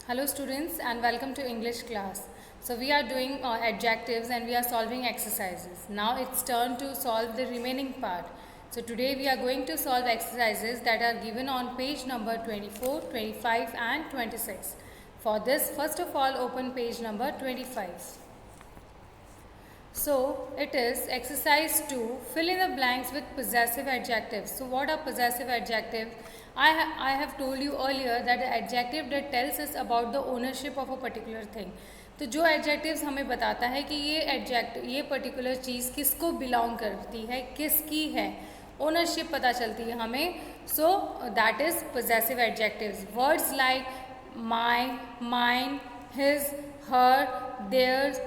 Hello students and welcome to English class. So we are doing adjectives and we are solving exercises. Now it's turn to solve the remaining part. So today we are going to solve exercises that are given on page number 24, 25 and 26. For this, first of all open page number 25. So it is exercise 2, fill in the blanks with possessive adjectives. So what are possessive adjectives? I have told you earlier that the adjective that tells us about the ownership of a particular thing. तो जो adjectives हमें बताता है कि ये particular चीज़ किसको belong करती है, किसकी है, ownership पता चलती है हमें. So that is possessive adjectives. Words like my, mine, his, her, theirs,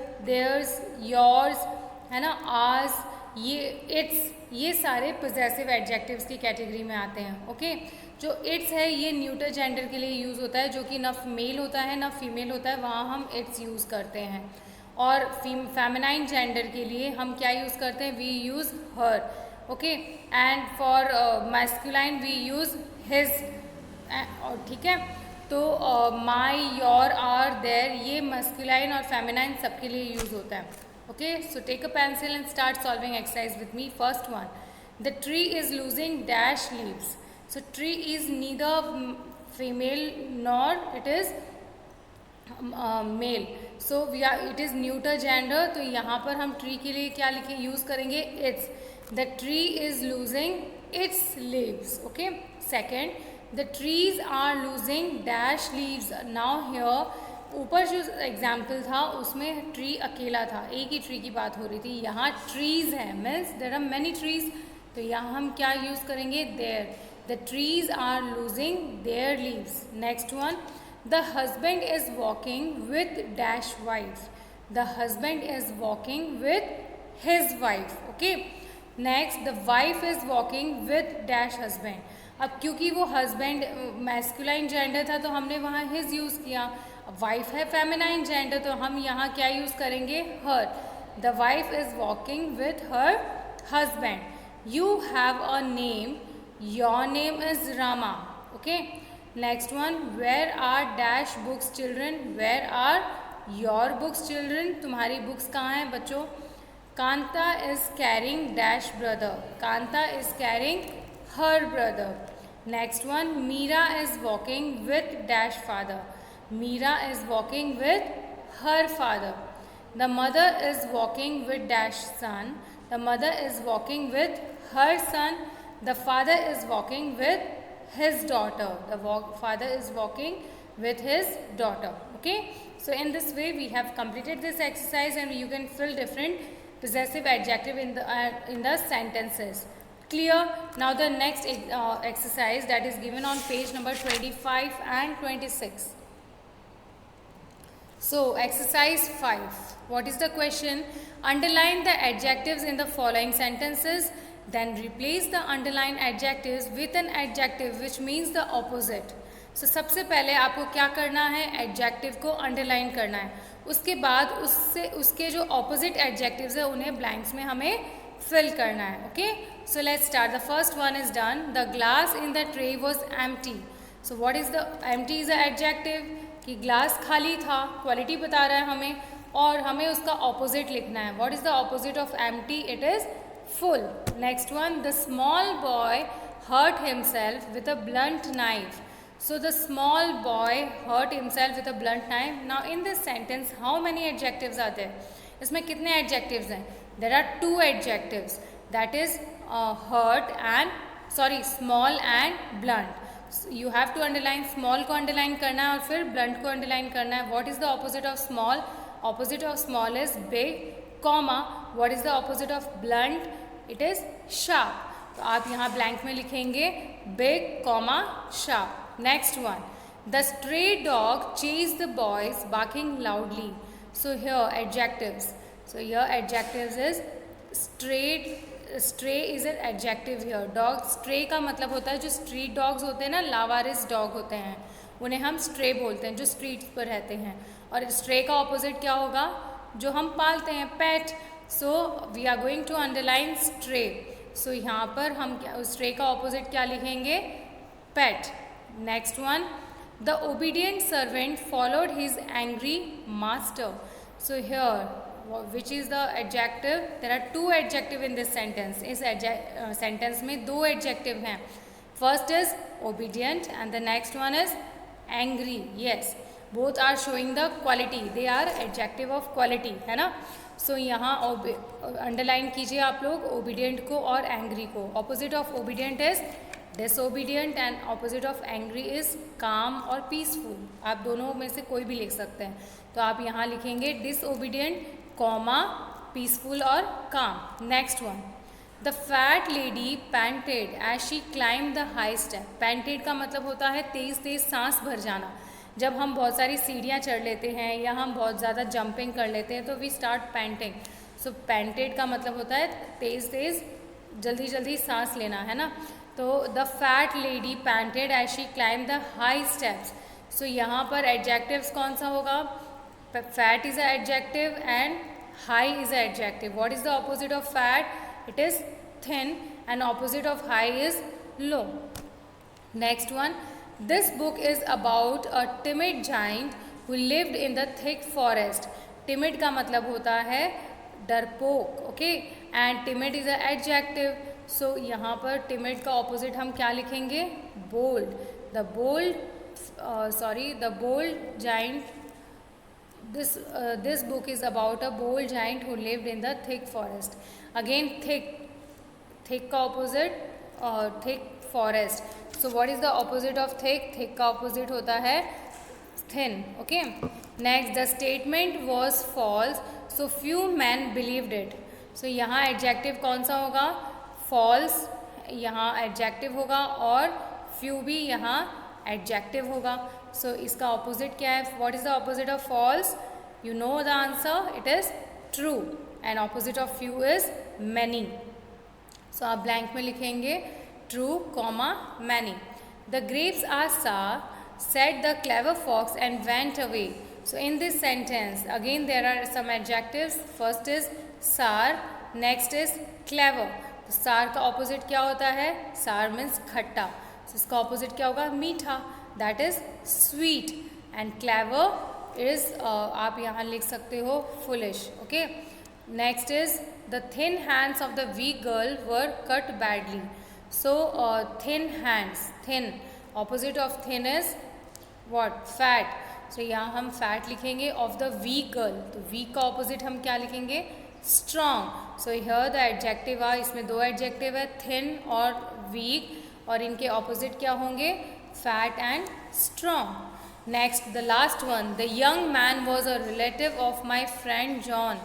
yours, है ना, ours, ये सारे possessive adjectives की कैटेगरी में आते हैं. ओके, जो इट्स है ये न्यूटर जेंडर के लिए यूज़ होता है, जो कि ना मेल होता है ना फीमेल होता है, वहाँ हम इट्स यूज़ करते हैं. और फेमिनाइन जेंडर के लिए हम क्या यूज़ करते हैं, we use her. Okay, and for masculine we use his. ठीक है, तो माई, योर, आर, देयर, ये मस्कुलाइन और फेमिनाइन सबके लिए यूज़ होता है. Okay, so take a pencil and start solving exercise with me. First one, the tree is losing dash leaves. So tree is neither female nor it is male. So it is neuter gender. तो यहाँ पर हम tree के लिए क्या लिखे use करेंगे, its. The tree is losing its leaves. Okay. Second, the trees are losing dash leaves. Now here ऊपर जो एग्जाम्पल था उसमें ट्री अकेला था, एक ही ट्री की बात हो रही थी. यहाँ ट्रीज है, means there are many trees. तो यहाँ हम क्या यूज़ करेंगे, there. The trees are losing their leaves. Next one, the husband is walking with dash wife. The husband is walking with his wife. Okay. Next, the wife is walking with dash husband. अब क्योंकि वो husband masculine gender था तो हमने वहाँ his use किया. अब wife है feminine gender तो हम यहाँ क्या यूज़ करेंगे, her. The wife is walking with her husband. You have a name. Your name is Rama. Okay. Next one, where are dash books children? Where are your books children? तुम्हारी books कहाँ हैं बच्चों? Kanta is carrying dash brother. Kanta is carrying her brother. Next one, Meera is walking with dash father. Meera is walking with her father. The mother is walking with dash son. The mother is walking with her son. The father is walking with his daughter. The father is walking with his daughter. Okay. So in this way we have completed this exercise and you can fill different possessive adjective in the sentences. Clear? Now the next exercise that is given on page number 25 and 26. So exercise 5. What is the question? Underline the adjectives in the following sentences. Then replace the underlined adjectives with an adjective which means the opposite. So सबसे पहले आपको क्या करना है, adjective को underline करना है. उसके बाद उसके जो opposite adjectives है उन्हें blanks में हमें fill करना है. Okay? So let's start. The first one is done. The glass in the tray was empty. So what is the empty is the adjective कि glass खाली था, quality बता रहा है हमें और हमें उसका opposite लिखना है. What is the opposite of empty? It is full. Next one, the small boy hurt himself with a blunt knife. So the small boy hurt himself with a blunt knife. Now in this sentence how many adjectives are there? इसमें कितने adjectives हैं? There are two adjectives, that is hurt and small and blunt. So you have to underline small को underline करना है और फिर blunt को underline करना है. What is the opposite of small? Opposite of small is big, comma. What is the opposite of blunt? It is sharp. तो आप यहाँ blank में लिखेंगे big, comma, sharp. Next one, the stray dog chased the boys barking loudly. So here adjectives. So here adjectives is stray. Stray is an adjective here. Dog, stray का मतलब होता है जो street dogs होते हैं ना, लावारिस dog होते हैं, उन्हें हम stray बोलते हैं, जो streets पर रहते हैं. और stray का opposite क्या होगा, जो हम पालते हैं, pet. So we are going to underline stray. So यहाँ पर हम stray का opposite क्या लिखेंगे, pet. Next one, The obedient servant followed his angry master. So here, which is the adjective? There are two adjective in this sentence. इस sentence में दो adjective हैं. First is obedient and the next one is angry. Yes, both are showing the quality. They are adjective of quality, है ना? So यहाँ underline कीजिए आप लोग obedient को और angry को. Opposite of obedient is disobedient and opposite of angry is calm और peaceful. आप दोनों में से कोई भी लिख सकते हैं. तो आप यहाँ लिखेंगे disobedient, comma, peaceful और calm. Next one. The fat lady panted as she climbed the high step. Panted का मतलब होता है तेज़ तेज़ सांस भर जाना. जब हम बहुत सारी सीढ़ियाँ चढ़ लेते हैं या हम बहुत ज़्यादा जंपिंग कर लेते हैं तो we start painting. So painted का मतलब होता है तेज़ तेज़ जल्दी जल्दी सांस लेना, है ना. तो the fat lady painted as she climb the high steps. So यहाँ पर एडजेक्टिव्स कौन सा होगा? Fat is a adjective and high is a adjective. What is the opposite of fat? It is thin and opposite of high is low. Next one. This book is about a timid giant who lived in the thick forest. Timid का मतलब होता है डरपोक. Okay, and timid is a adjective. So यहाँ पर timid का opposite हम क्या लिखेंगे? Bold. The bold giant. This book is about a bold giant who lived in the thick forest. Again, thick का opposite thick forest. So what is the opposite of thick? Thick का opposite होता है thin. Okay. Next, the statement was false, so few men believed it. So यहाँ adjective कौन सा होगा? False यहाँ adjective होगा और few भी यहाँ adjective होगा. So इसका opposite क्या है? What is the opposite of false? You know the answer. It is true. And opposite of few is many. So आप blank में लिखेंगे true, comma, many. The grapes are sour, said the clever fox and went away. So in this sentence, again there are some adjectives. First is sour, next is clever. तो sour का opposite क्या होता है? Sour means खट्टा. So इसका opposite क्या होगा? मीठा. That is sweet. And clever is आप यहाँ लिख सकते हो foolish. Okay. Next is the thin hands of the weak girl were cut badly. So thin hands, thin. Opposite of thin is what? Fat. So यहाँ हम fat लिखेंगे of the weak girl. तो weak का opposite हम क्या लिखेंगे? Strong. So here the adjective are, इसमें दो adjective है, thin और weak, और इनके opposite क्या होंगे? Fat and strong. Next, the last one. The young man was a relative of my friend John.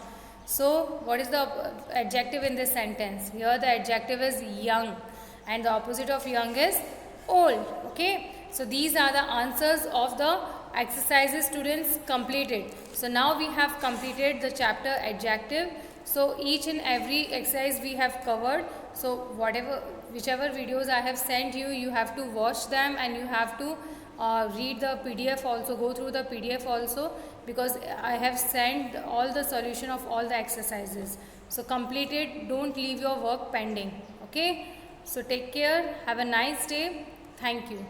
So what is the adjective in this sentence? Here the adjective is young and the opposite of young is old. Okay. So these are the answers of the exercises students completed. So now we have completed the chapter adjective. So each and every exercise we have covered. So whichever videos I have sent you, you have to watch them and you have to read the PDF also, go through the PDF also, because I have sent all the solution of all the exercises. So complete it, don't leave your work pending. Okay. So take care, have a nice day. Thank you.